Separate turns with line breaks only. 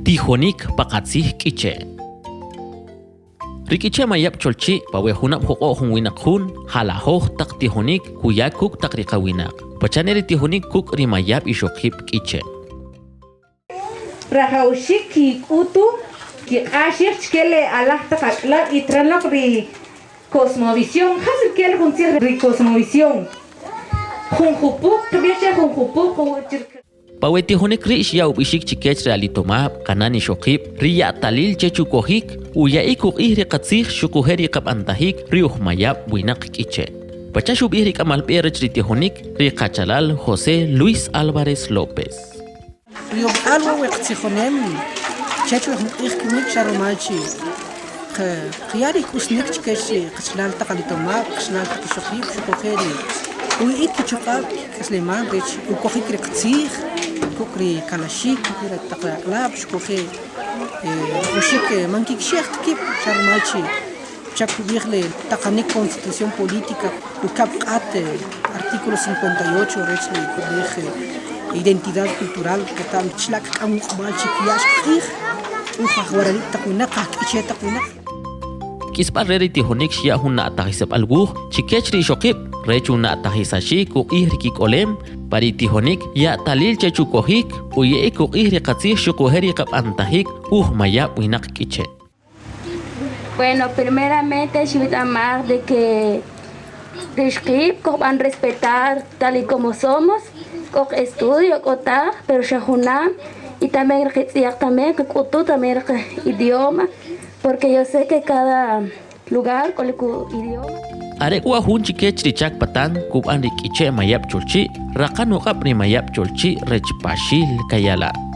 Tijonik pakatsih kiche. Rikiche mayap cholchi pawe hunap hoko hun winak hun halahoh tak tijonik kuyakuk tak rika winak. Pachaneri tijonik kuk rimayap ishokip kiche.
Rahaushik ki utu ki ashir chkele alah takakla itranlak ri cosmovisión hasil kel hunsi ri cosmovisión. Hunjupuk kebesha hunjupuk
Pawe tijonik ri ishya ubishik chikech realitomab kanani shokip riya talil chechukohik uya ikuk ihri katsih shukuheri kap antahik riuh mayap winak kiche. Pachashub ihri kamal perech ri tijonik ri kachalal José Luis Álvarez López.
Riuh alwa wektsihonem chechu ihkimik sharomalchi. Khiyari kusnik chikeshi kachalal takalitomab kachalal takishokip shukuheri. Uy itkichokab kasleman bech ukohik ri katsih kukri kalashik kukri taklab shkuhe ushik mankik sheikh kip charmalchi chakubirle takanik constitución política ukap qat artículo 58 rechli kubih identidad cultural katam chlak kamu malchi kiyash khir ukhawaralit takuna qakche takuna
Kisparreri tijonik shia hunna atahisap alguh chikechri shokip rechuna atahisashi ku ihri olem pari tijonik ya talil chechukohik uye ku ihri katsih shukuheri kap antahik mayap winak kiche.
Bueno, primeramente Shivit Amar de que Rishkip van a respetar tal y como somos, con estudio, pero Shahunam y también también que tú también idioma, porque yo sé que cada lugar con el idioma.
Arekwa hun chikechri chak patan kuban rikiche mayap chulchi rakan wakap ni mayap chulchi rechpashil kayala.